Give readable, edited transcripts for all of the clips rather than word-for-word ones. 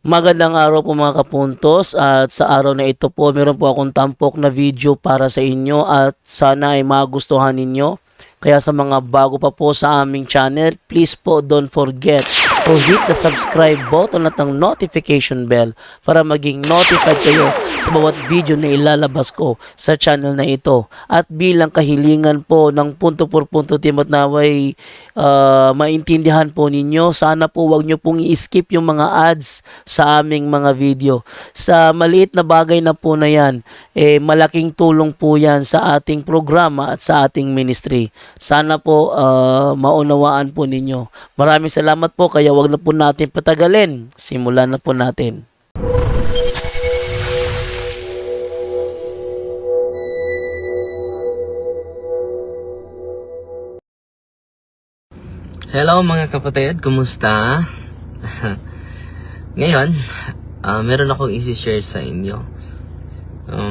Magandang araw po mga kapuntos, at sa araw na ito po meron po akong tampok na video para sa inyo at sana ay magustuhan ninyo. Kaya sa mga bago pa po sa aming channel, please po don't forget to hit the subscribe button at ang notification bell para maging notified kayo sa bawat video na ilalabas ko sa channel na ito. At bilang kahilingan po ng punto por punto team at naway maintindihan po ninyo, sana po wag nyo pong i-skip yung mga ads sa aming mga video. Sa maliit na bagay na po na yan, malaking tulong po yan sa ating programa at sa ating ministry. Sana po maunawaan po ninyo. Maraming salamat po, kaya wag na po natin patagalin. Simulan na po natin. Hello mga kapatid, kumusta? Ngayon, meron akong isi-share sa inyo.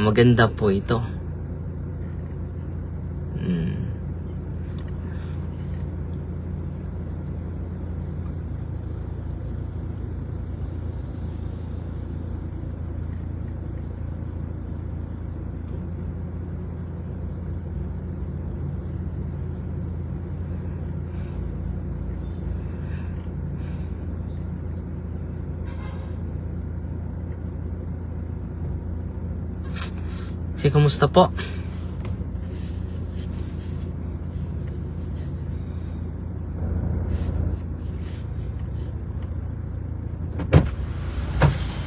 Maganda po ito. Kasi kumusta po?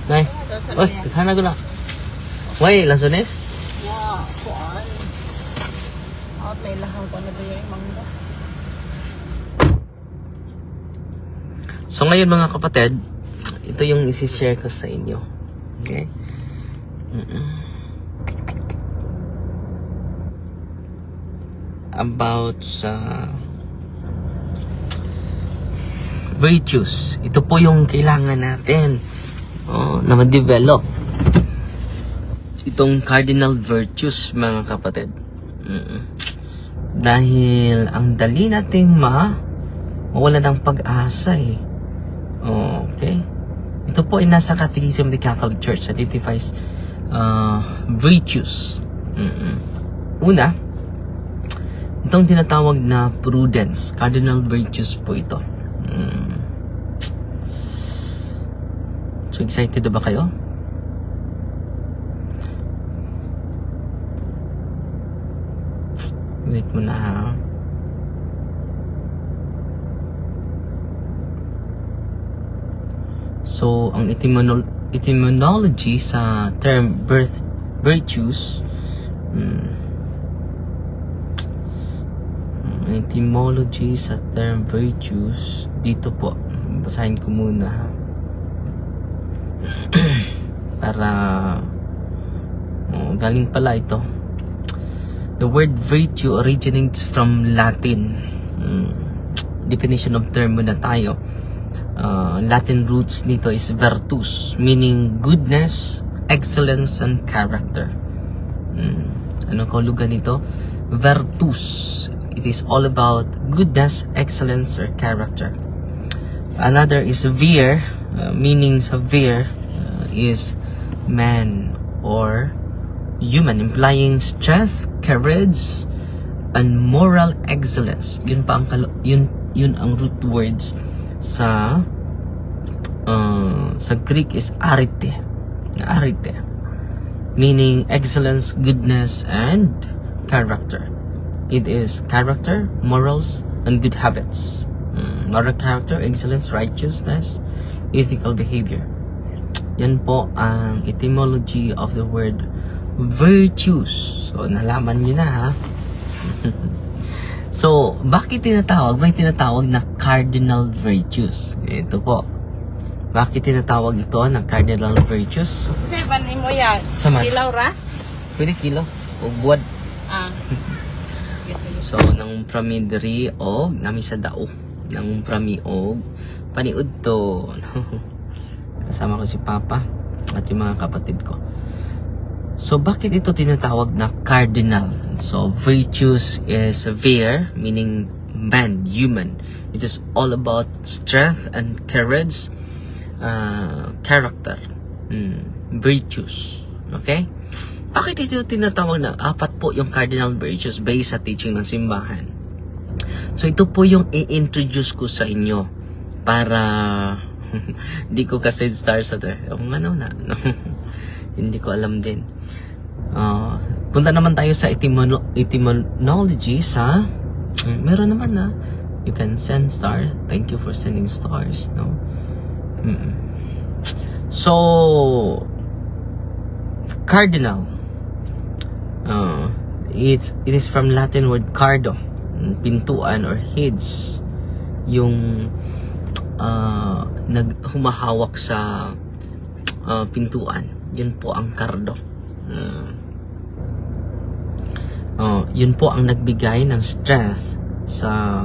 Nay, oy, taghanan ko na. Way, lasones? Wow, kuan. At may lahaw pa na ba yung mangga? So ngayon mga kapatid, ito yung isi-share ko sa inyo. Okay? About sa virtues. Ito po yung kailangan natin na ma-develop. Itong cardinal virtues mga kapatid. Dahil ang dali nating mawala ng pag-asa eh. Okay? Ito po ay nasa Catechism of the Catholic Church, identifies virtues. Una, itong tinatawag na prudence, cardinal virtues po ito. So excited na ba kayo? Wait muna ha. So ang etymology sa term virtues, etymology sa term virtues, dito po, basahin ko muna ha. Para galing pala ito. The word virtue originates from Latin. Definition of term muna tayo. Latin roots nito is virtus, meaning goodness, excellence, and character. Anong kahulugan nito? Virtus. It is all about goodness, excellence, or character. Another is vir, meaning sa vir is man or human, implying strength, courage, and moral excellence. Yun pa ang yun ang root words sa Greek is arete. Arete, meaning excellence, goodness, and character. It is character, morals, and good habits. Moral character, excellence, righteousness, ethical behavior. Yan po ang etymology of the word virtues. So, nalaman nyo na ha. So, bakit tinatawag? May tinatawag na cardinal virtues. Ito po. Bakit tinatawag ito na cardinal virtues? Seven mo yan. Sama. Kilaw ra? Pwede kilo o buwad. Ah. So, nang pramidri og nami sa dao. Nang prami og paniud to. Kasama ko si Papa at yung mga kapatid ko. So, bakit ito tinatawag na cardinal? So, virtues is vir, meaning man, human. It is all about strength and courage, character, virtues. Okay? Bakit ito tinatawag na 4 po yung cardinal virtues based sa teaching ng simbahan? So ito po yung i-introduce ko sa inyo para hindi ko kasi stars sa hindi ko alam din. Punta naman tayo sa etymology sa meron naman na you can send star. Thank you for sending stars, no? So cardinal, it is from Latin word cardo, pintuan or heads, yung humahawak sa pintuan. Yun po ang cardo. Yun po ang nagbigay ng strength sa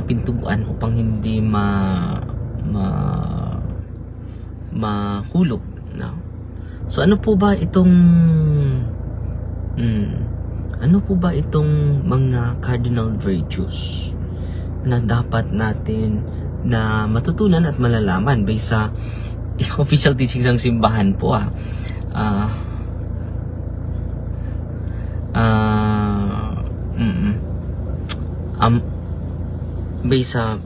pintuan upang hindi mahulog, no? So ano po ba itong mga cardinal virtues na dapat natin na matutunan at malalaman based sa official teachings ng simbahan po based sa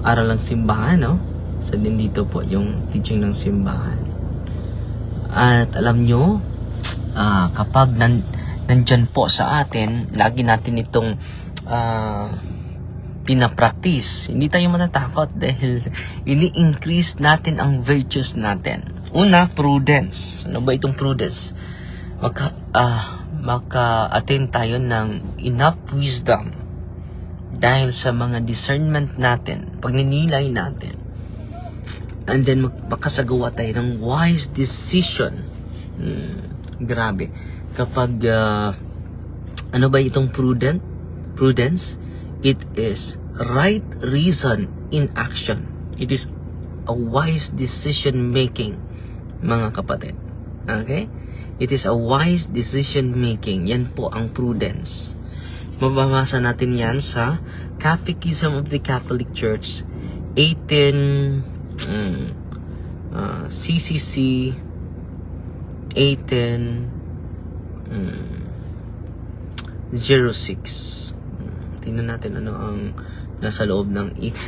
aral ng simbahan, no? So din dito po yung teaching ng simbahan. At alam nyo, kapag nandyan po sa atin, lagi natin itong pinapractice, hindi tayo matatakot dahil ini-increase natin ang virtues natin. Una, prudence. Ano ba itong prudence? Maka-attain tayo ng enough wisdom dahil sa mga discernment natin, pagninilay natin. And then makasagawa tayo ng wise decision. Grabe. Kapag ano ba itong prudence? It is right reason in action. It is a wise decision making, mga kapatid. Okay? It is a wise decision making. Yan po ang prudence. Mababasa natin yan sa Catechism of the Catholic Church 18 06. Tingnan natin ano ang nasa loob ng it.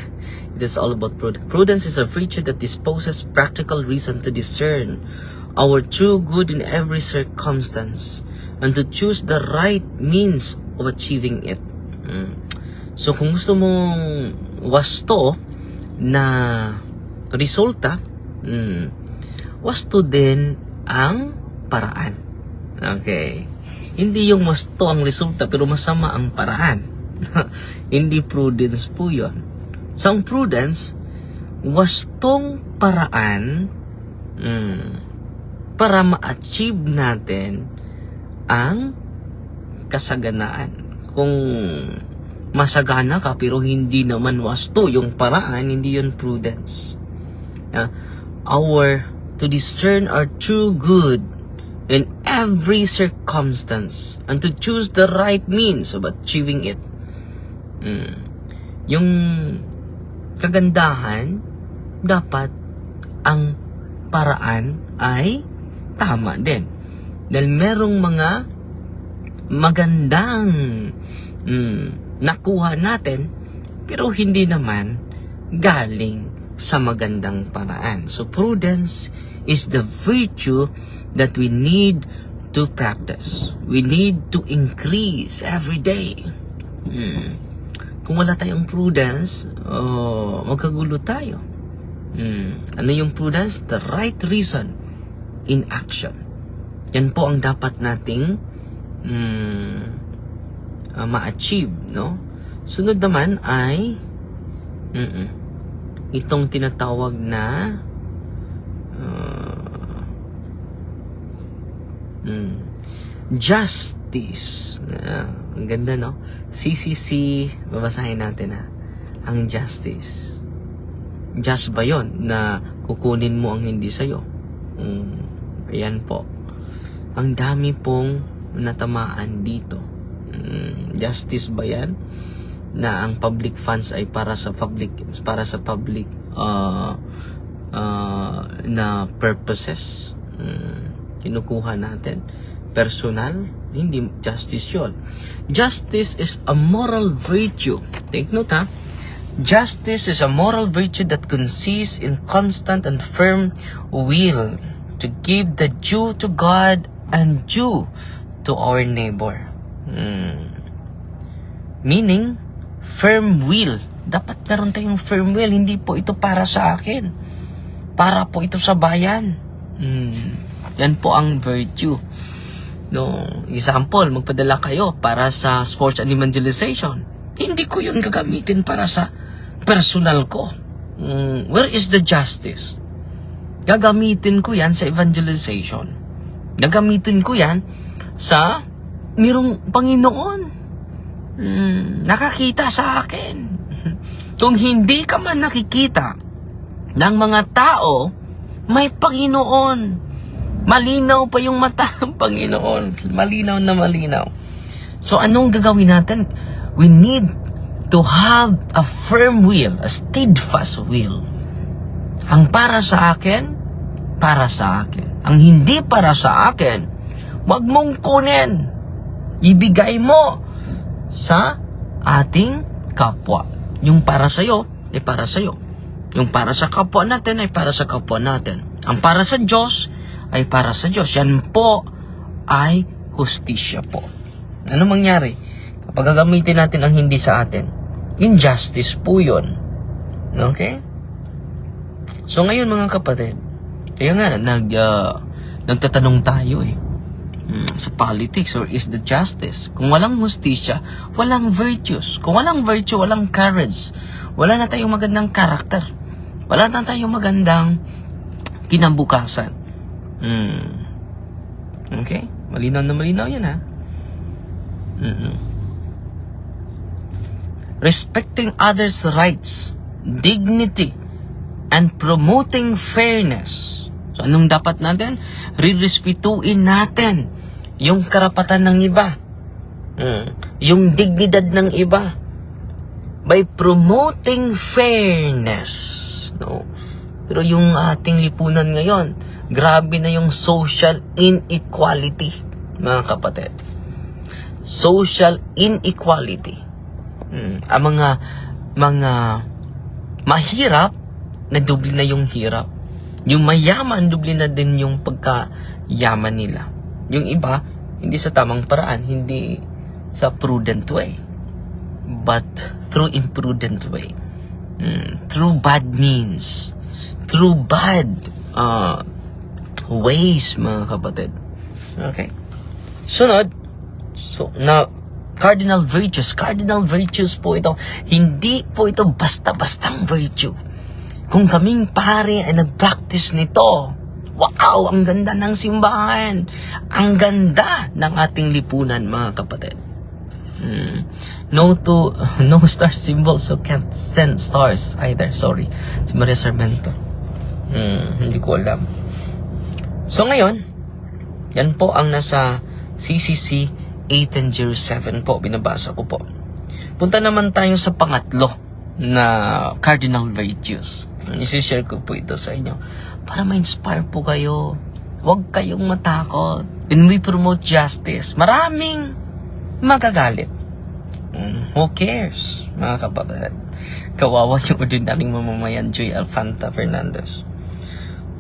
It is all about prudence. Prudence is a virtue that disposes practical reason to discern our true good in every circumstance and to choose the right means of achieving it. So kung gusto mong wasto na resulta, wasto din ang paraan. Okay. Hindi yung wasto ang resulta pero masama ang paraan. Hindi prudence po yun. So ang prudence, wastong paraan para ma-achieve natin ang kasaganaan. Kung masagana ka pero hindi naman wasto yung paraan, hindi yun prudence. To discern our true good in every circumstance and to choose the right means of achieving it. Yung kagandahan, dapat ang paraan ay tama din. Dahil merong mga magandang nakuha natin pero hindi naman galing sa magandang paraan. So prudence is the virtue that we need to practice. We need to increase every day. Kung wala tayong prudence, magkagulo tayo. Ano yung prudence? The right reason in action. Yan po ang dapat nating ma-achieve, no? Sunod naman ay itong tinatawag na justice. Ang ganda, no? CCC, babasahin natin ang justice. Just ba yun na kukunin mo ang hindi sa'yo? Ayan po. Ang dami pong natamaan dito. Justice ba yan? na ang public funds ay para sa public na purposes. Kinukuha natin personal, hindi justice yun. Justice is a moral virtue. Take note, ha? Justice is a moral virtue that consists in constant and firm will to give the due to God and due to our neighbor. Meaning, firm will. Dapat meron tayong firm will. Hindi po ito para sa akin. Para po ito sa bayan. Yan po ang virtue. No, example, magpadala kayo para sa sports and evangelization. Hindi ko yun gagamitin para sa personal ko. Where is the justice? Gagamitin ko yan sa evangelization. Gagamitin ko yan sa mirong Panginoon. Nakakita sa akin. Kung hindi ka man nakikita ng mga tao, may Panginoon. Malinaw pa yung mata ng Panginoon. Malinaw na malinaw. So, anong gagawin natin? We need to have a firm will, a steadfast will. Ang para sa akin, para sa akin. Ang hindi para sa akin, wag mong kunin. Ibigay mo sa ating kapwa. Yung para sa'yo, ay para sa'yo. Yung para sa kapwa natin, ay para sa kapwa natin. Ang para sa Diyos, ay para sa Diyos. Yan po ay hustisya po. Ano mangyari? Kapag gagamitin natin ang hindi sa atin, injustice po yun. Okay? So ngayon mga kapatid, kaya nga nagtatanong tayo sa politics, or is the justice? Kung walang hustisya, walang virtues. Kung walang virtue, walang courage. Wala na tayong magandang karakter. Wala na tayong magandang kinabukasan. Okay? Malinaw na malinaw yan, ha? Respecting others' rights, dignity, and promoting fairness. So, anong dapat natin? Rirespetuin natin yung karapatan ng iba. Yung dignidad ng iba. By promoting fairness. No? Pero yung ating lipunan ngayon, grabe na yung social inequality, mga kapatid. Social inequality. Ang mga mahirap, na doble na yung hirap. Yung mayaman, doble na din yung pagkayaman nila. Yung iba, hindi sa tamang paraan, hindi sa prudent way, but through imprudent way. Through bad means. Through bad ways, mga kapatid. Okay? Sunod, cardinal virtues. Cardinal virtues po ito. Hindi po ito basta-bastang virtue. Kung kaming pare ay nag-practice nito, wow, ang ganda ng simbahan. Ang ganda ng ating lipunan, mga kapatid. No star symbol, so can't send stars either. Sorry. Si Maria Sarmiento. Hindi ko alam. So ngayon, yan po ang nasa CCC 1807 po. Binabasa ko po. Punta naman tayo sa pangatlo na cardinal virtues. Isi-share ko po ito sa inyo para ma-inspire po kayo. Huwag kayong matakot. When we promote justice, maraming magagalit. Who cares, mga kapatid? Kawawa yung ordinaryong mamamayan, Joy Alfanta Fernandez.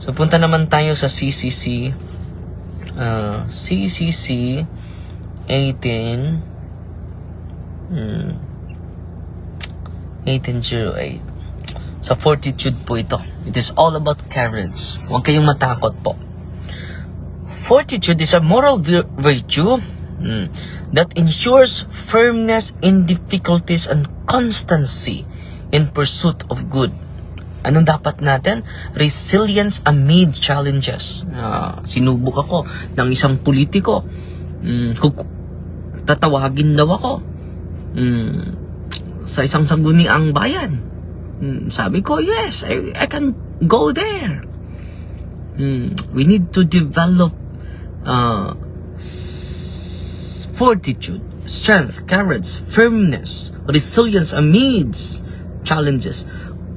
So, punta naman tayo sa CCC 1808. Sa fortitude po ito. It is all about courage. Huwag kayong matakot po. Fortitude is a moral virtue that ensures firmness in difficulties and constancy in pursuit of good. Anong dapat natin? Resilience amid challenges. Sinubok ako ng isang politiko. Tatawagin daw ako sa isang sangguniang bayan. Sabi ko, yes, I can go there. We need to develop fortitude. strength, courage, firmness, resilience amidst challenges,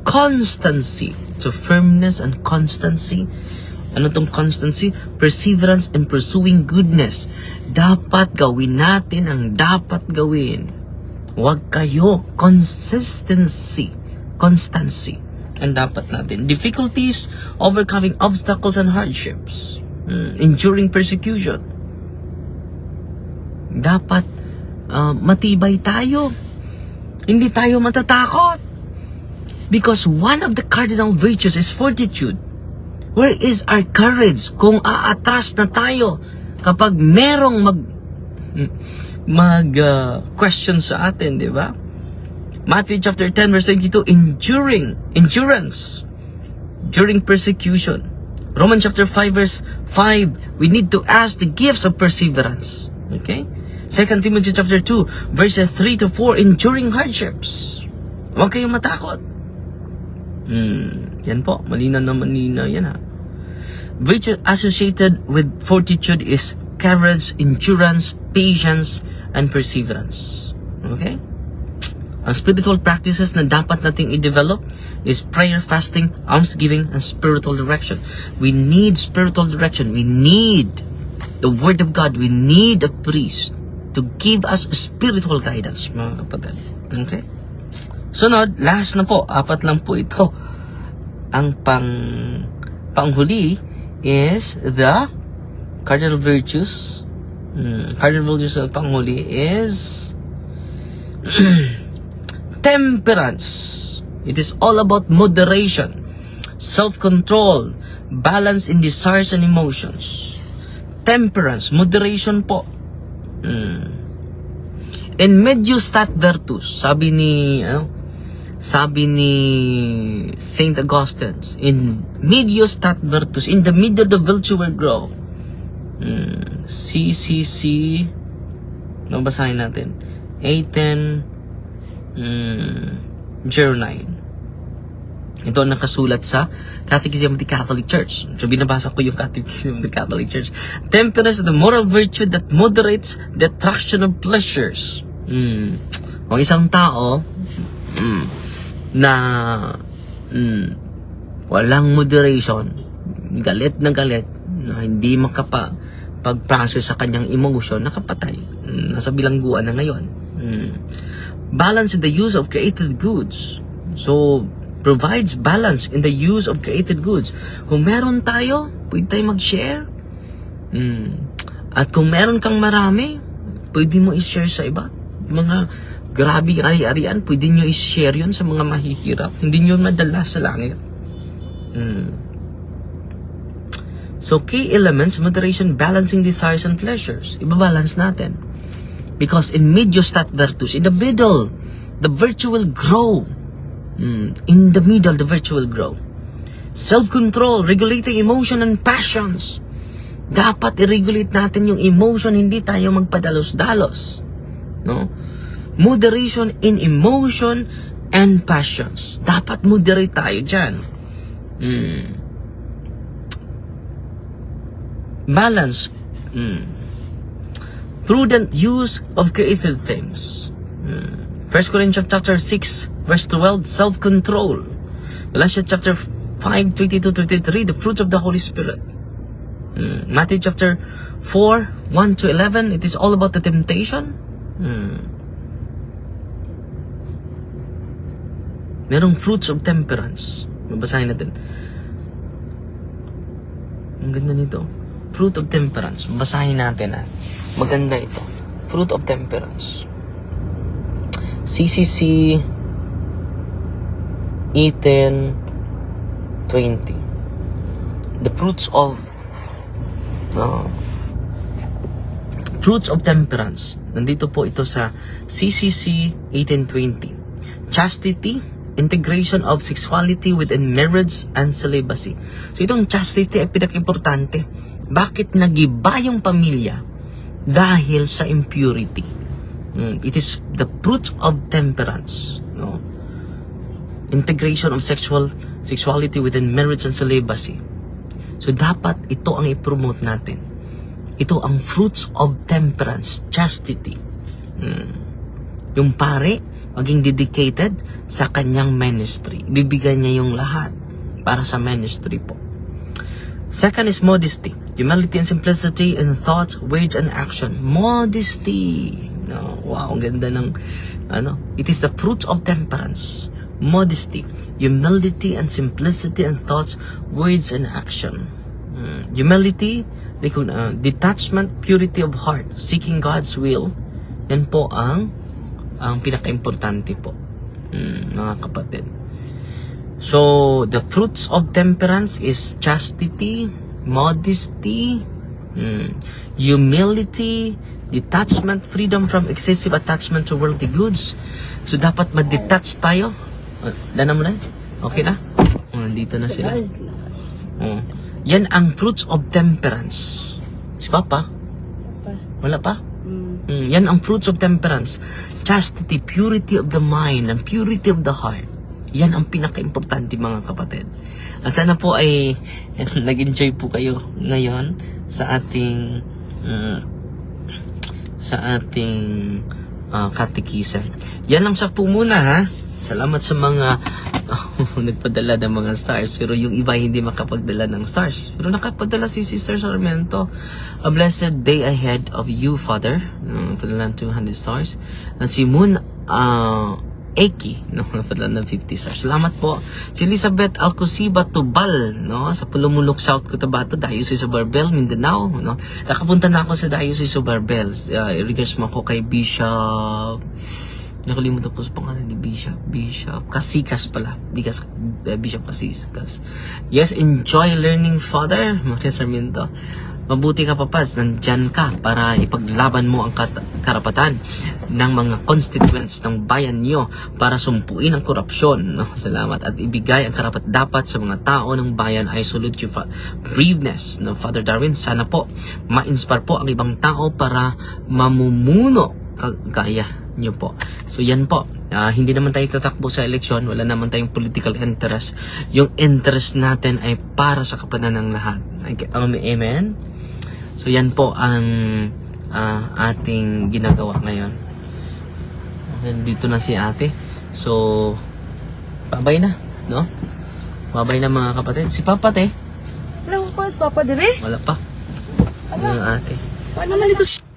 constancy. So firmness and constancy. Ano tong constancy? Perseverance in pursuing goodness. Dapat gawin natin ang dapat gawin. Huwag kayo. Constancy ang dapat natin. Difficulties, overcoming obstacles and hardships, enduring persecution. Dapat matibay tayo. Hindi tayo matatakot. Because one of the cardinal virtues is fortitude. Where is our courage kung aatras na tayo kapag merong question sa atin, di ba? Matthew chapter 10 verse 22, endurance during persecution. Romans chapter 5 verse 5, we need to ask the gifts of perseverance. Okay? 2 Timothy chapter 2 verses 3 to 4, enduring hardships. Huwag kayong matakot. Yan po, malinaw na malinaw yan ha. Virtue associated with fortitude is courage, endurance, patience, and perseverance. Okay? Ang spiritual practices na dapat nating i-develop is prayer, fasting, almsgiving, and spiritual direction. We need spiritual direction. We need the Word of God. We need a priest to give us spiritual guidance, mga kapatid. Okay? Sunod, last na po, 4 lang po ito. Ang panghuli is the cardinal virtues. Cardinal virtues ng panghuli is temperance. It is all about moderation, self-control, balance in desires and emotions. Temperance, moderation po. In medio stat virtus, sabi ni Saint Augustine, in medio stat virtus, in the middle the virtue will grow. CCC, mabasahin natin, 1809. Ito ang nakasulat sa Catechism of the Catholic Church. So, binabasa ko yung Catechism of the Catholic Church. Temperance is the moral virtue that moderates the attraction of pleasures. Ang isang tao na walang moderation, galit na hindi makapag-process sa kanyang emotion, nakapatay. Nasa bilangguan na ngayon. Balance in the use of created goods. So, provides balance in the use of created goods. Kung meron tayo, pwede tayo mag-share. At kung meron kang marami, pwede mo i-share sa iba. Mga grabe ari-arian, pwede nyo i-share yun sa mga mahihirap. Hindi nyo madala sa langit. So, key elements, moderation, balancing desires and pleasures. Ibabalance natin. Because in medio stat virtus, in the middle, the virtue will grow. In the middle, the virtue will grow. Self-control, regulating emotion and passions. Dapat i-regulate natin yung emotion, hindi tayo magpadalos-dalos. No? Moderation in emotion and passions. Dapat moderate tayo dyan. Balance. Prudent use of created things. 1 Corinthians chapter 6 verse 12, self-control. Galatians chapter 5, 22-23, the fruits of the Holy Spirit. Matthew chapter 4, 1-11, it is all about the temptation. Merong fruits of temperance. Mabasahin natin. Ang ganda nito. Fruit of temperance. Basahin natin Maganda ito. Fruit of temperance. CCC 18:20. The fruits of temperance. Nandito po ito sa CCC 18:20. Chastity, integration of sexuality within marriage and celibacy. So itong chastity ay pinaka-importante. Bakit nagiba yung pamilya? Dahil sa impurity. It is the fruit of temperance. No? Integration of sexuality within marriage and celibacy. So dapat ito ang i-promote natin. Ito ang fruits of temperance, chastity. Yung pare, maging dedicated sa kanyang ministry. Bibigyan niya yung lahat para sa ministry po. Second is modesty. Humility and simplicity in thoughts, words, and action. Modesty. No, wow, ang ganda ng It is the fruit of temperance. Modesty, humility, and simplicity in thoughts, words, and action. Humility, detachment, purity of heart, seeking God's will. Yan po ang pinaka-importante po, mga kapatid. So, the fruits of temperance is chastity, modesty, humility, detachment, freedom from excessive attachment to worldly goods. So, dapat ma-detach tayo. Dana mo na? Okay na? Nandito na sila. Yan ang fruits of temperance. Si Papa? Wala pa? Yan ang fruits of temperance. Chastity, purity of the mind, and purity of the heart. Yan ang pinaka-importante, mga kapatid. At sana po ay nag-enjoy po kayo ngayon sa ating catechism. Yan lang sa po muna, ha. Salamat sa mga nagpadala ng mga stars. Pero yung iba hindi makapagdala ng stars. Pero nakapagdala si Sister Sarmiento. A blessed day ahead of you, Father. Padala ng 200 stars. At si Moon Eki, padala ng 50 stars. Salamat po. Si Elizabeth Alcosiba Tubal, sa Pulumulok South Cotabato, Diocese of Barbel, Mindanao. Nakapunta na ako sa Diocese of Barbel. Regards mo ako kay Bishop... Nakalimutan ko sa pangalan ni Bishop Casikas pala. Bishop Casikas. Yes, enjoy learning, Father. Maria Sarmiento. Mabuti ka, Papas. Nandyan ka para ipaglaban mo ang karapatan ng mga constituents ng bayan nyo para sumpuin ang korupsyon. Salamat. At ibigay ang karapat-dapat sa mga tao ng bayan. I salute you, braveness, Father Darwin. Sana po ma-inspire po ang ibang tao para mamumuno kagaya nyo po. So yan po, hindi naman tayo tatakbo sa eleksyon, wala naman tayong political interest. Yung interest natin ay para sa kapakanan ng lahat. Amen? So yan po ang ating ginagawa ngayon. Dito na si ate. So, babay na, no? Babay na, mga kapatid. Si Papa, te? Wala ko pa, Papa, dire? Wala pa. Ano ate? Paano naman ito?